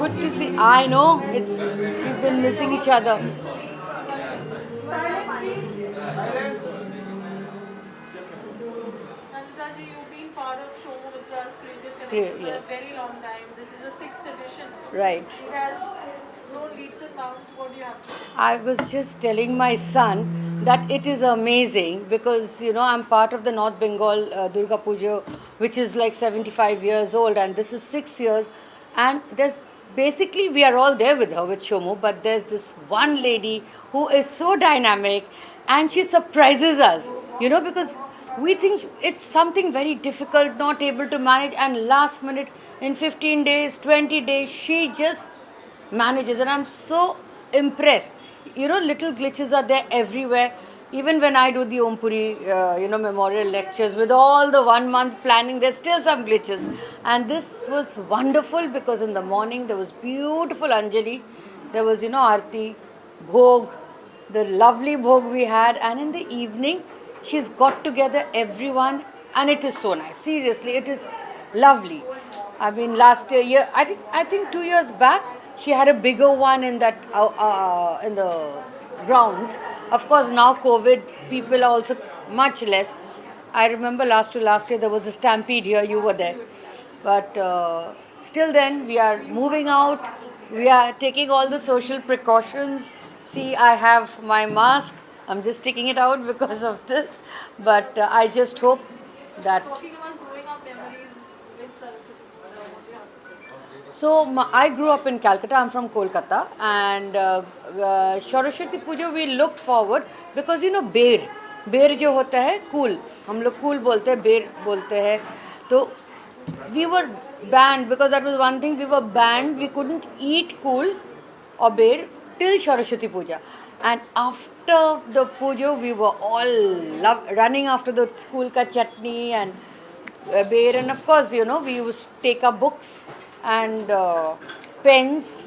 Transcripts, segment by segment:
Good to see. I know we've been missing each other. Nandita ji, you've been part of Show Mitra's Creative Connection for a Yes, very long time. This is the sixth edition. right. It has grown leaps and bounds. What do you have to say? I was just telling my son that it is amazing because I'm part of the North Bengal Durga Puja, which is like 75 years old, and this is 6 years. And there's basically we are all there with her with Shomu, but there's this one lady who is so dynamic, and she surprises us. Because we think it's something very difficult, not able to manage, and last minute in 15 days, 20 days, she just manages, and I'm so impressed. Little glitches are there everywhere. Even when I do the Ompuri memorial lectures with all the 1 month planning, there's still some glitches. And this was wonderful because in the morning there was beautiful Anjali, there was Aarti, Bhog, the lovely Bhog we had, and in the evening she's got together everyone, and it is so nice. Seriously, it is lovely. I mean, last year, I think 2 years back, she had a bigger one in that in the grounds. Of course, now COVID, people are also much less. I remember last year there was a stampede here. You were there, but still, then we are moving out. We are taking all the social precautions. See, I have my mask. I'm just taking it out because of this, but I just hope that. Talking about growing up memories with Saraswati, what do you have to say? So I grew up in Calcutta. I'm from Kolkata, and Saraswati Puja we looked forward because बेर जो होता है cool, हम लोग cool बोलते हैं, बेर बोलते हैं. तो we were banned because that was one thing. We were banned. We couldn't eat kool or bear till Saraswati Puja. And after the puja, we were all running after the school ka chutney and bear. And of course, we used to take our books and pens,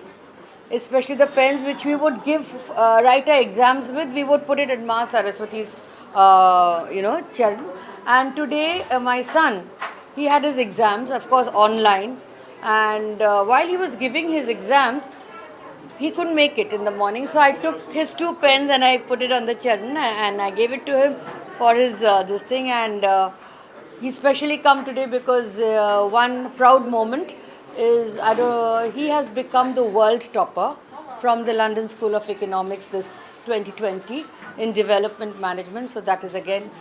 especially the pens which we would give write our exams with. We would put it at Ma Saraswati's charan. And today my son, he had his exams, of course, online, and while he was giving his exams, he couldn't make it in the morning, so I took his two pens and I put it on the charan and I gave it to him for his this thing. And he specially come today because one proud moment is he has become the world topper from the London School of Economics this 2020 in development management. So that is again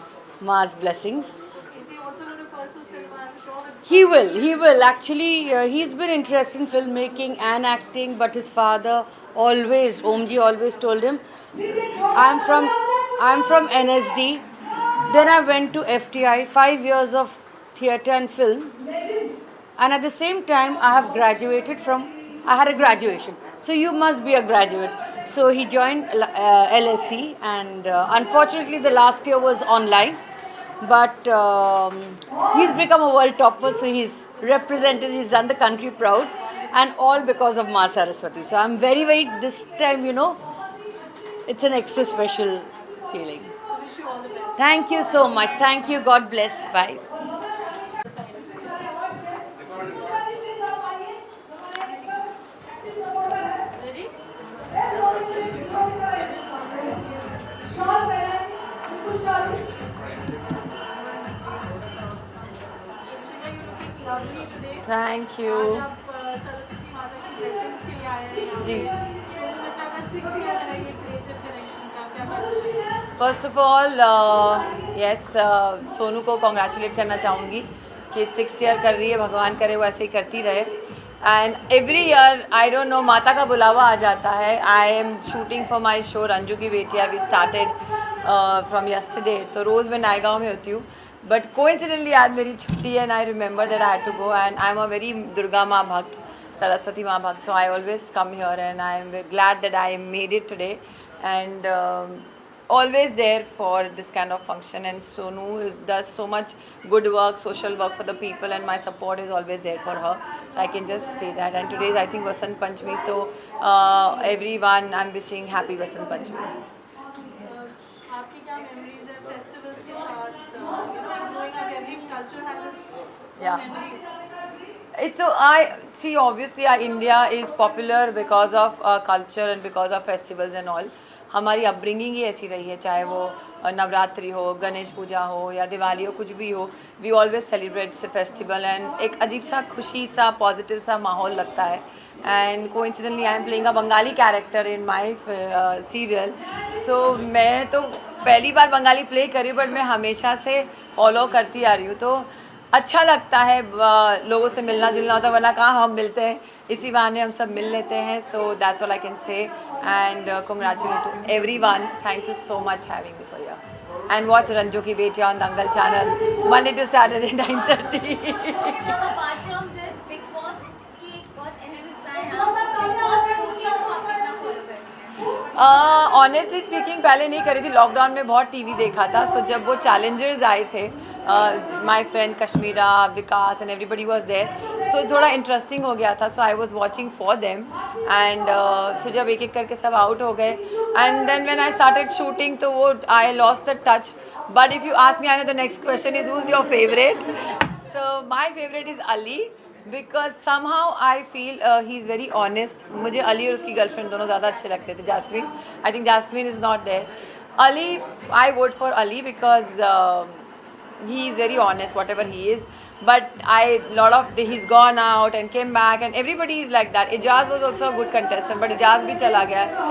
Ma's blessings. Is he also going to pursue cinema? I'm sure with He will. He will. Actually, he's been interested in filmmaking and acting, but his father always, Omji always told him, I'm from NSD. Then I went to FTI, 5 years of theatre and film, and at the same time, I have graduated from. I had a graduation, so you must be a graduate. So he joined LSE, and unfortunately, the last year was online, but he's become a world topper, so he's done the country proud, and all because of Ma Saraswati. So I'm very, very, this time, it's an extra special feeling. so wish you all the best. Thank you so much. Thank you. God bless. Bye. Ready? Rishika, you're looking lovely today. Thank आज you. आप सरस्वती माता की blessings के लिए आए हैं यहाँ जी. पे. सोनू मित्रा का 6th ईयर है ये क्रिएटिव कनेक्शन का. क्या कहना चाहिए? First of all yes, Sonu को कॉन्ग्रेचुलेट करना चाहूँगी कि 6th ईयर कर रही है. भगवान करे वो ऐसे ही करती रहे. And every year I don't know, माता का बुलावा आ जाता है. I am shooting for my show Ranju ki Betiyaan. We started from yesterday. तो रोज़ मैं नायगांव में होती हूँ, बट कोइंसिडेंटली आज मेरी छुट्टी है. And I remember that I had to go. And I am a very Durga माँ भक्त, सरस्वती माँ भक्त. So I always come here and I am glad that I made it today. And always there for this kind of function, and Sonu does so much good work, social work for the people, and my support is always there for her. So I can just say that. And today is, I think, Vasant Panchami, so everyone I'm wishing happy Vasant Panchami. आपकी क्या memories है festivals के साथ? Growing up every culture has its Yeah. Memories. It's so I see. Obviously, our India is popular because of our culture and because of festivals and all. हमारी upbringing ही ऐसी रही है, चाहे वो नवरात्रि हो, गणेश पूजा हो या दिवाली हो, कुछ भी हो, we always celebrate festival and एक अजीब सा खुशी सा पॉजिटिव सा माहौल लगता है. And coincidentally I am playing a Bengali character in my serial. So मैं तो पहली बार बंगाली प्ले करी, बट मैं हमेशा से फॉलो करती आ रही हूँ. तो अच्छा लगता है, लोगों से मिलना जुलना होता है, वरना कहाँ हम मिलते हैं. इसी बहाने हम सब मिल लेते हैं. So that's all I can say. And congratulate to everyone. Thank you so much having me for your. And watch Ranjo ki Betiyaan on Dangal channel Monday to Saturday 9:30. apart from this, Big Boss की एक बहुत अहम हिस्सा है आपका. Big Boss की आपको आप कितना follow करती हैं? ऑनेस्टली स्पीकिंग पहले नहीं करी थी, लॉकडाउन में बहुत टीवी देखा था. सो जब वो चैलेंजर्स आए थे, my friend Kashmera, Vikas and everybody was there, so थोड़ा इंटरेस्टिंग हो गया था. So I was watching for them. And फिर जब एक एक करके सब आउट हो गए, and then when I started shooting, तो वो I lost the touch. But if you ask me, I know the next question is who is your favourite. So my favourite is Ali, because somehow I feel he is very honest. मुझे अली और उसकी girlfriend दोनों ज़्यादा अच्छे लगते थे. Jasmine, I think Jasmine is not there. Ali, I vote for Ali because he is very honest whatever he is. But he's gone out and came back and everybody is like that. Ijaz was also a good contestant, but Ijaz bhi chala gaya.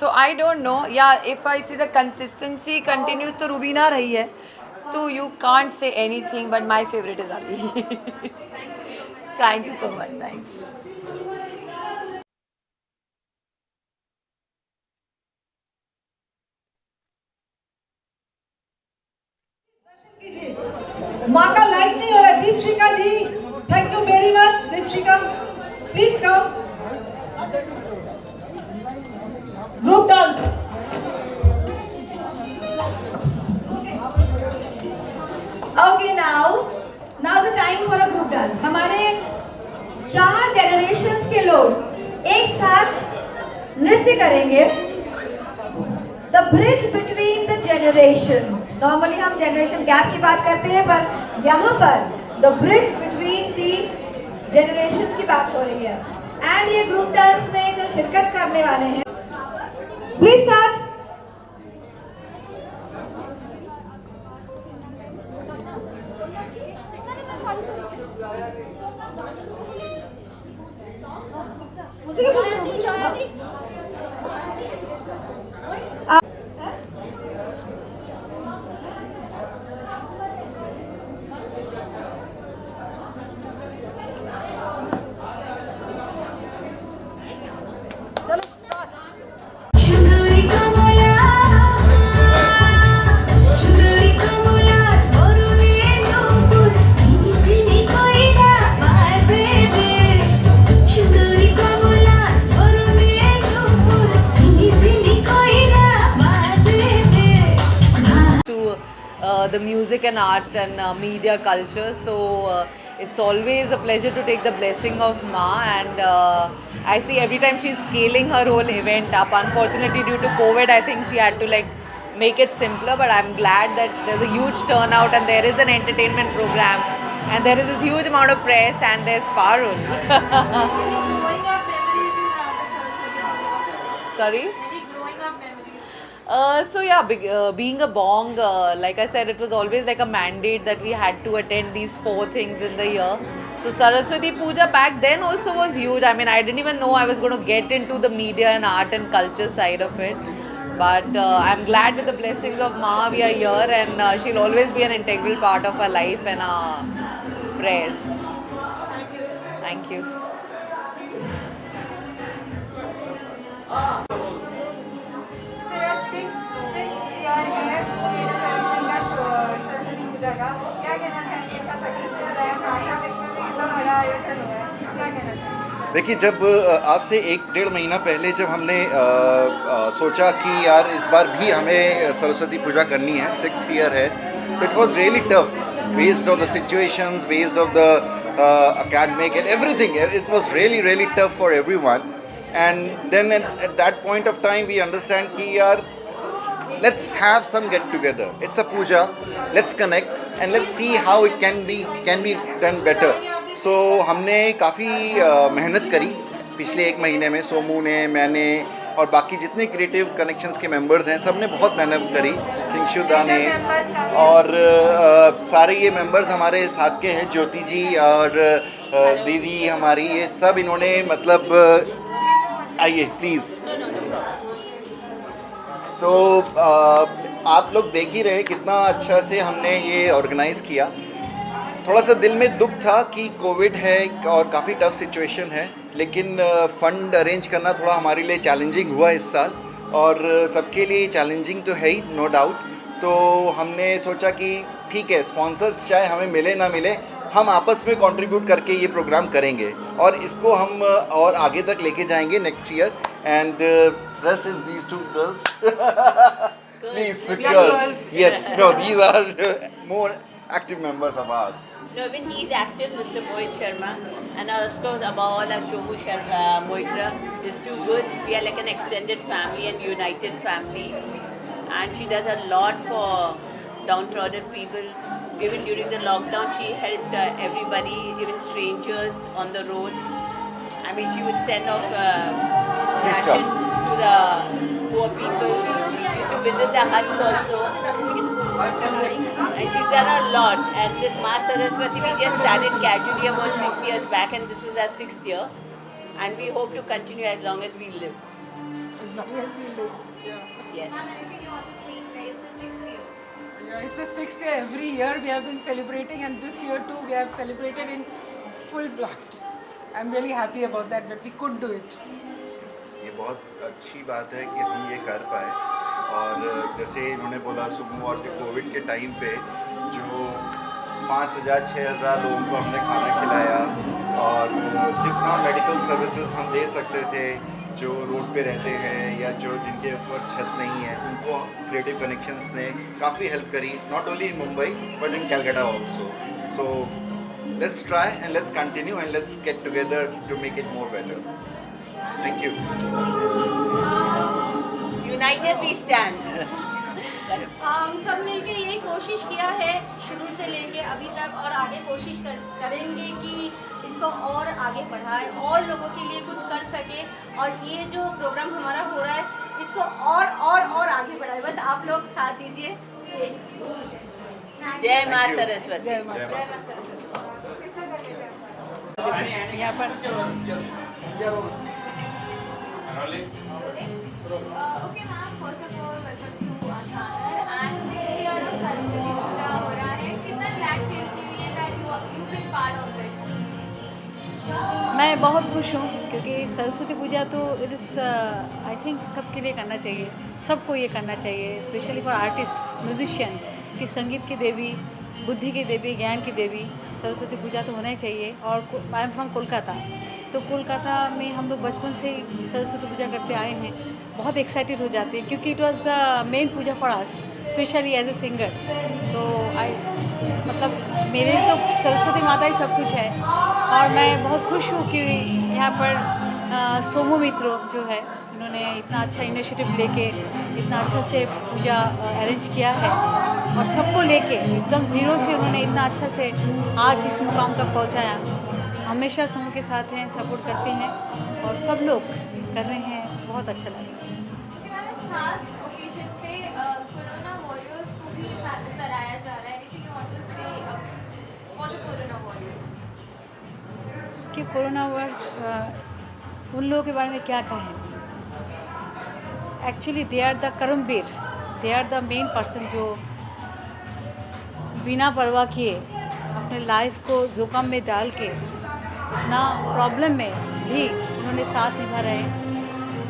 So I don't know. Yeah, if I see the consistency continues, to Rubina rahi hai, so you can't say anything. But my favorite is Ali. Thank you so much. Thank you. माँ का light नहीं हो रहा. Deepshikha ji, thank you very much. Deepshikha, please come. Group dance. Okay, now the time for a group dance. हमारे 4 generations के लोग एक साथ नृत्य करेंगे. The bridge between the generations. Normally हम जनरेशन गैप की बात करते हैं, पर यहाँ पर the bridge between the generations की बात हो रही है. एंड ये ग्रुप डांस में जो शिरकत करने वाले हैं, please start. Shuduri kamala, shuduri kamala, morune nupur, izini koila bazebe. Shuduri kamala, morune nupur, izini koila bazebe. To the music and art and media culture. So it's always a pleasure to take the blessing of Ma, and I see every time she's scaling her whole event up. Unfortunately, due to COVID, I think she had to make it simpler, but I'm glad that there's a huge turnout and there is an entertainment program and there is this huge amount of press and there's Parul. Growing up memories in the Saraswati Puja. Sorry? Any growing up memories? So yeah, being a bong, like I said, it was always like a mandate that we had to attend these 4 things in the year. So Saraswati Puja back then also was huge. I mean, I didn't even know I was going to get into the media and art and culture side of it. But I'm glad with the blessings of Ma we are here, and she'll always be an integral part of our life and our prayers. Thank you. Sir आज six year है collection का सरस्वती पूजा का. क्या कहना चाहेंगे? इनका successful रहा, कांटा में भी इतना बड़ा आयोजन हुआ है, क्या कहना चाहेंगे? देखिए, जब आज से 1-1.5 महीना पहले जब हमने सोचा कि यार इस बार भी हमें सरस्वती पूजा करनी है, 6th ईयर है, तो it was really tough based on the situations, based on the academic and everything. It was really tough for everyone. And then at that point of time we understand ki yaar, let's have some get together. It's a puja, let's connect and let's see how it can be done better. सो हमने काफ़ी मेहनत करी पिछले एक महीने में। सोमू ने, मैंने और बाकी जितने क्रिएटिव कनेक्शंस के मेंबर्स हैं सब ने बहुत मेहनत करी, किंगशुदा ने, और सारे ये मेंबर्स हमारे साथ के हैं, ज्योति जी और दीदी हमारी, ये सब इन्होंने मतलब आइए प्लीज़। तो आप लोग देख ही रहे कितना अच्छा से हमने ये ऑर्गेनाइज़ किया। थोड़ा सा दिल में दुख था कि कोविड है और काफ़ी टफ सिचुएशन है, लेकिन फ़ंड अरेंज करना थोड़ा हमारे लिए चैलेंजिंग हुआ इस साल, और सबके लिए चैलेंजिंग तो है ही, नो डाउट। तो हमने सोचा कि ठीक है, स्पॉन्सर्स चाहे हमें मिले ना मिले, हम आपस में कंट्रीब्यूट करके ये प्रोग्राम करेंगे और इसको हम और आगे तक लेके जाएंगे next year. And rest is these two girls. Please, girls. Yes, no, these are more active members of ours. No, even he's active, Mr. Mohit Sharma, and also above all, Shomu Sharma, Moitra is too good. We are like an extended family and united family, and she does a lot for downtrodden people. Even during the lockdown, she helped everybody, even strangers on the road. I mean, she would send off ration to the poor people. She used to visit the huts also. And she's done a lot. And this Ma Saraswati, we just started casually about 6 years back, and this is our 6th year. And we hope to continue as long as we live. As long as we live. Yeah. Yes. Yeah, it's the 6th year. Every year we have been celebrating, and this year too we have celebrated in full blast. I'm really happy about that we could do it. ये बहुत अच्छी बात है कि हम ये कर पाए। और जैसे इन्होंने बोला सुबह और के कोविड के टाइम पे जो 5,000-6,000 लोगों को हमने खाना खिलाया, और जितना मेडिकल सर्विसेज हम दे सकते थे, जो रोड पे रहते हैं या जो जिनके ऊपर छत नहीं है, उनको क्रिएटिव कनेक्शंस ने काफ़ी हेल्प करी, not only in Mumbai but in Calcutta also. So let's try and let's continue and let's get together to make it more better. Thank you. United we stand. हम सब मिलके यही कोशिश किया है शुरू से लेके अभी तक, और आगे कोशिश करेंगे कि इसको और आगे बढ़ाए और लोगों के लिए कुछ कर सके, और ये जो प्रोग्राम हमारा हो रहा है इसको और आगे बढ़ाए। बस आप लोग साथ दीजिए। जय माँ सरस्वती। जय मां सरस्वती। यहाँ पर Okay ma'am, first of all welcome to our channel, and 6th year of Saraswati Puja हो रहा है। कितना glad feel feel है that you've been part of it? मैं बहुत खुश हूँ क्योंकि सरस्वती पूजा तो इट इज़ आई थिंक सबके लिए करना चाहिए, सबको ये करना चाहिए, स्पेशली फॉर आर्टिस्ट, म्यूजिशियन, कि संगीत की देवी, बुद्धि की देवी, ज्ञान की देवी सरस्वती पूजा तो होना ही चाहिए। और आई एम फ्रॉम कोलकाता, तो कोलकाता में हम लोग बचपन से ही सरस्वती पूजा करते आए हैं, बहुत एक्साइटेड हो जाते हैं क्योंकि it was the main puja for us, specially as a singer. तो मतलब मेरे लिए तो सरस्वती माता ही सब कुछ है, और मैं बहुत खुश हूँ कि यहाँ पर सोमू मित्रो जो है, इन्होंने इतना अच्छा इनिशिएटिव लेके इतना अच्छा से पूजा अरेंज किया है, और सबको लेके एकदम ज़ीरो से उन्होंने इतना अच्छा से आज इस मुकाम तक पहुँचाया। हमेशा समूह के साथ हैं, सपोर्ट करते हैं, और सब लोग कर रहे हैं, बहुत अच्छा लगेगा। खास ओकेजन पे कोरोना वॉरियर्स को भी सराहाया जा रहा है, लेकिन you want to say for the corona warriors कि कोरोना वर्स उन लोगों के बारे में क्या कहें। Actually they are the karmaveer, they are the main person जो बिना परवाह किए अपने लाइफ को जोखिम में डाल के इतना प्रॉब्लम में भी उन्होंने साथ निभा रहे हैं।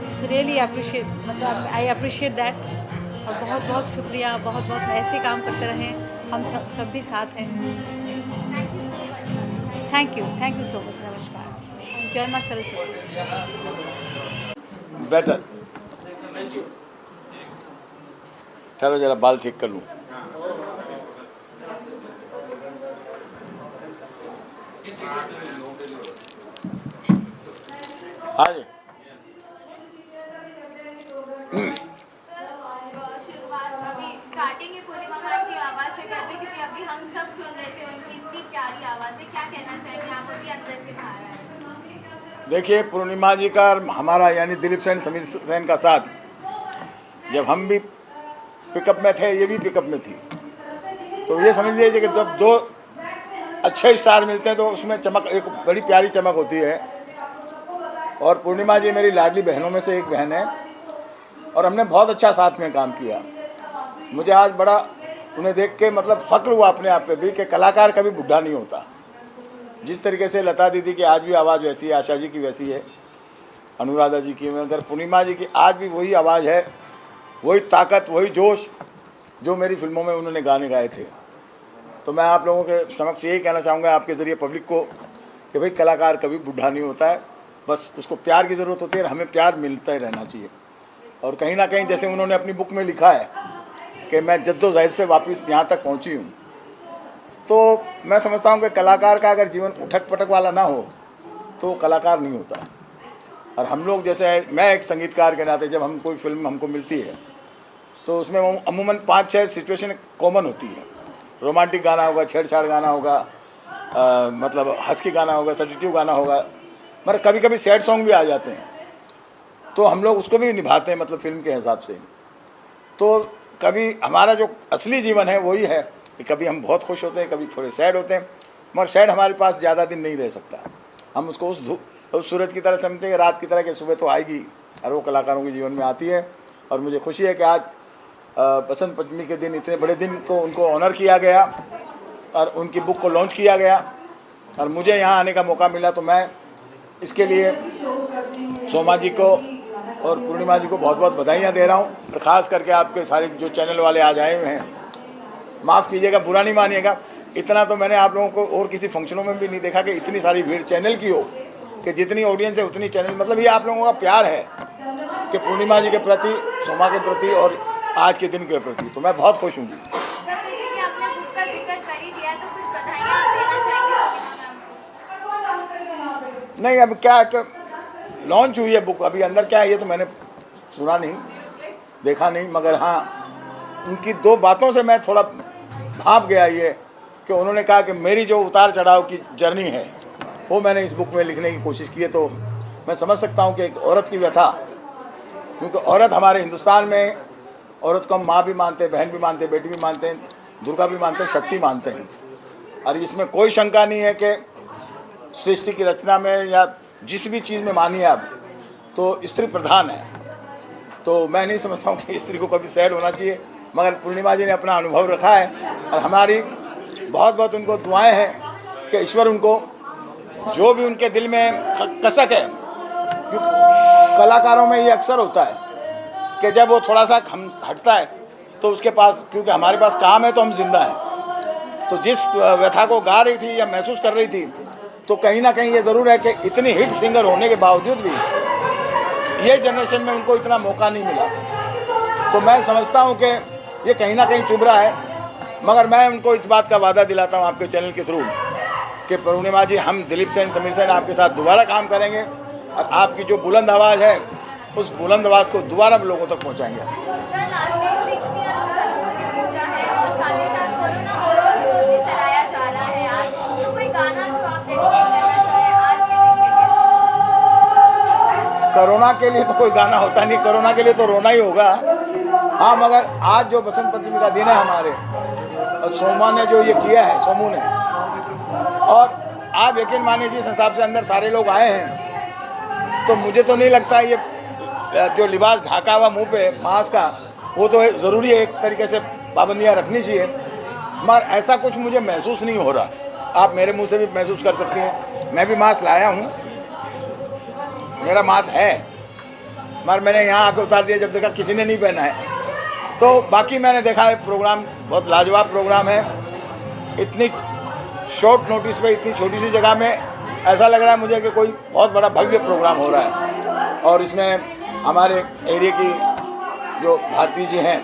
इट्स रियली अप्रिशिएट, मतलब आई अप्रिशिएट दैट, और बहुत बहुत शुक्रिया, बहुत बहुत ऐसे काम करते रहें, हम सब भी साथ हैं। Thank you so much. नमस्कार। जय माँ सरस्वती। बेटर। चलो जरा बाल ठीक कर लूँ। हाँ जी। शुरुआत अभी स्टार्टिंग ही पूर्णिमा मैम की आवाज़ से करते, क्योंकि अभी हम सब सुन रहे थे उनकी इतनी प्यारी आवाज़ है। क्या कहना चाहेंगे आप देखिए, पूर्णिमा जी का हमारा यानी दिलीप सेन समीर सेन का साथ, जब हम भी पिकअप में थे, ये भी पिकअप में थी, तो ये समझ लीजिए कि जब दो अच्छे स्टार मिलते हैं तो उसमें चमक, एक बड़ी प्यारी चमक होती है। और पूर्णिमा जी मेरी लाडली बहनों में से एक बहन है और हमने बहुत अच्छा साथ में काम किया। मुझे आज बड़ा उन्हें देख के मतलब फ़ख्र हुआ अपने आप पे भी कि कलाकार कभी बुढ़ा नहीं होता। जिस तरीके से लता दीदी की आज भी आवाज़ वैसी है, आशा जी की वैसी है, अनुराधा जी की, मगर पूर्णिमा जी की आज भी वही आवाज़ है, वही ताकत, वही जोश जो मेरी फिल्मों में उन्होंने गाने गाए थे। तो मैं आप लोगों के समक्ष यही कहना चाहूँगा आपके ज़रिए पब्लिक को कि भाई कलाकार कभी बुढ़ा नहीं होता है, बस उसको प्यार की ज़रूरत होती है और हमें प्यार मिलता ही रहना चाहिए। और कहीं ना कहीं जैसे उन्होंने अपनी बुक में लिखा है कि मैं जद्दोजहद से वापस यहाँ तक पहुँची हूँ, तो मैं समझता हूँ कि कलाकार का अगर जीवन उठक पटक वाला ना हो तो वो कलाकार नहीं होता। और हम लोग जैसे, मैं एक संगीतकार के नाते जब हम कोई फिल्म हमको मिलती है तो उसमें अमूमन 5-6 सिचुएशन कॉमन होती है। रोमांटिक गाना होगा, छेड़छाड़ गाना होगा, मतलब हंस के गाना होगा, सडिटिव गाना होगा, मगर कभी कभी सैड सॉन्ग भी आ जाते हैं, तो हम लोग उसको भी निभाते हैं मतलब फिल्म के हिसाब से। तो कभी हमारा जो असली जीवन है वही है कि कभी हम बहुत खुश होते हैं, कभी थोड़े सैड होते हैं, मगर सैड हमारे पास ज़्यादा दिन नहीं रह सकता। हम उसको उस सूरज की तरह समझते हैं, रात की तरह कि सुबह तो आएगी, और वो कलाकारों के जीवन में आती है। और मुझे खुशी है कि आज बसंत पंचमी के दिन, इतने बड़े दिन को उनको ऑनर किया गया और उनकी बुक को लॉन्च किया गया और मुझे यहाँ आने का मौका मिला, तो मैं इसके लिए सोमा जी को और पूर्णिमा जी को बहुत बहुत बधाइयाँ दे रहा हूँ। और ख़ास करके आपके सारे जो चैनल वाले आज आए हुए हैं, माफ़ कीजिएगा, बुरा नहीं मानिएगा, इतना तो मैंने आप लोगों को और किसी फंक्शनों में भी नहीं देखा कि इतनी सारी भीड़ चैनल की हो, कि जितनी ऑडियंस है उतनी चैनल, मतलब ये आप लोगों का प्यार है कि पूर्णिमा जी के प्रति, सोमा के प्रति और आज के दिन के प्रति। तो मैं बहुत खुश हूँ जी। सर, जैसे कि आपने बुक का जिक्र कर ही दिया, तो कुछ बधाइयाँ आप देना चाहेंगे पूर्णिमा मैम को? नहीं, अब क्या है कि लॉन्च हुई है बुक, अभी अंदर क्या है ये तो मैंने सुना नहीं, देखा नहीं, मगर हाँ उनकी 2 बातों से मैं थोड़ा भाप गया ये कि उन्होंने कहा कि मेरी जो उतार चढ़ाव की जर्नी है वो मैंने इस बुक में लिखने की कोशिश की है। तो मैं समझ सकता हूँ कि एक औरत की व्यथा, क्योंकि औरत हमारे हिंदुस्तान में, औरत को हम माँ भी मानते हैं, बहन भी मानते हैं, बेटी भी मानते हैं, दुर्गा भी मानते हैं, शक्ति मानते हैं। और इसमें कोई शंका नहीं है कि सृष्टि की रचना में या जिस भी चीज़ में मानिए आप, तो स्त्री प्रधान है। तो मैं नहीं समझता हूँ कि स्त्री को कभी सैड होना चाहिए, मगर पूर्णिमा जी ने अपना अनुभव रखा है और हमारी बहुत बहुत उनको दुआएं हैं कि ईश्वर उनको जो भी उनके दिल में कसक है, क्योंकि कलाकारों में ये अक्सर होता है कि जब वो थोड़ा सा हम हटता है तो उसके पास, क्योंकि हमारे पास काम है तो हम जिंदा हैं, तो जिस व्यथा को गा रही थी या महसूस कर रही थी, तो कहीं ना कहीं ये ज़रूर है कि इतनी हिट सिंगर होने के बावजूद भी ये जनरेशन में उनको इतना मौका नहीं मिला। तो मैं समझता हूँ कि ये कहीं ना कहीं चुभ रहा है, मगर मैं उनको इस बात का वादा दिलाता हूँ आपके चैनल के थ्रू कि पूर्णिमा जी, हम दिलीप सेन, समीर सेन आपके साथ दोबारा काम करेंगे और आपकी जो बुलंद आवाज़ है उस बुलंद आवाज़ को दोबारा लोगों तक पहुँचाएंगे। Sir, last day 6 year Saraswati Puja है और साथ ही साथ कोरोना वॉरियर्स को भी सराहा जा रहा है आज, तो कोई गाना जो आप डेडिकेट करना चाहें आज के दिन के लिए? कोरोना के लिए तो कोई गाना होता नहीं, कोरोना के लिए तो रोना ही होगा। हाँ, मगर आज जो बसंत पंचमी का दिन है हमारे, और सोमा ने जो ये किया है, सोमू ने, और आप यकीन मानिए जिस हिसाब से अंदर सारे लोग आए हैं, तो मुझे तो नहीं लगता ये जो लिबास ढाका हुआ मुंह पे मास्क का, वो तो ज़रूरी है, एक तरीके से पाबंदियाँ रखनी चाहिए, मगर ऐसा कुछ मुझे महसूस नहीं हो रहा। आप मेरे मुंह से भी महसूस कर सकते हैं, मैं भी मास्क लाया हूँ, मेरा मास्क है, मगर मैंने यहाँ आके उतार दिया जब देखा किसी ने नहीं पहना है। तो बाकी मैंने देखा है प्रोग्राम बहुत लाजवाब प्रोग्राम है, इतनी शॉर्ट नोटिस पे इतनी छोटी सी जगह में ऐसा लग रहा है मुझे कि कोई बहुत बड़ा भव्य प्रोग्राम हो रहा है। और इसमें हमारे एरिया की जो भारती जी हैं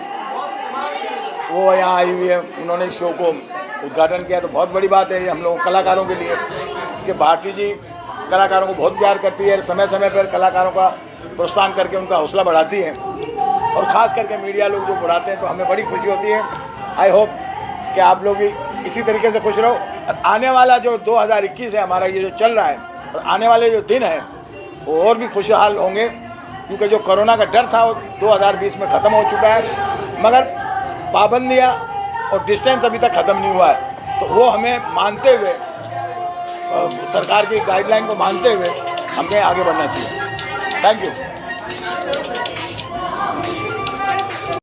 वो यहाँ आई हुई है, उन्होंने इस शो को उद्घाटन किया, तो बहुत बड़ी बात है ये हम लोग कलाकारों के लिए कि भारती जी कलाकारों को बहुत प्यार करती है, समय समय पर कलाकारों का प्रोत्साहन करके उनका हौसला बढ़ाती है, और ख़ास करके मीडिया लोग जो बढ़ाते हैं तो हमें बड़ी खुशी होती है। आई होप कि आप लोग भी इसी तरीके से खुश रहो। और आने वाला जो 2021 है हमारा, ये जो चल रहा है, और आने वाले जो दिन है वो और भी खुशहाल होंगे, क्योंकि जो कोरोना का डर था वो 2020 में ख़त्म हो चुका है, मगर पाबंदियाँ और डिस्टेंस अभी तक ख़त्म नहीं हुआ है। तो वो हमें मानते हुए, सरकार की गाइडलाइन को मानते हुए हमें आगे बढ़ना चाहिए। Thank you.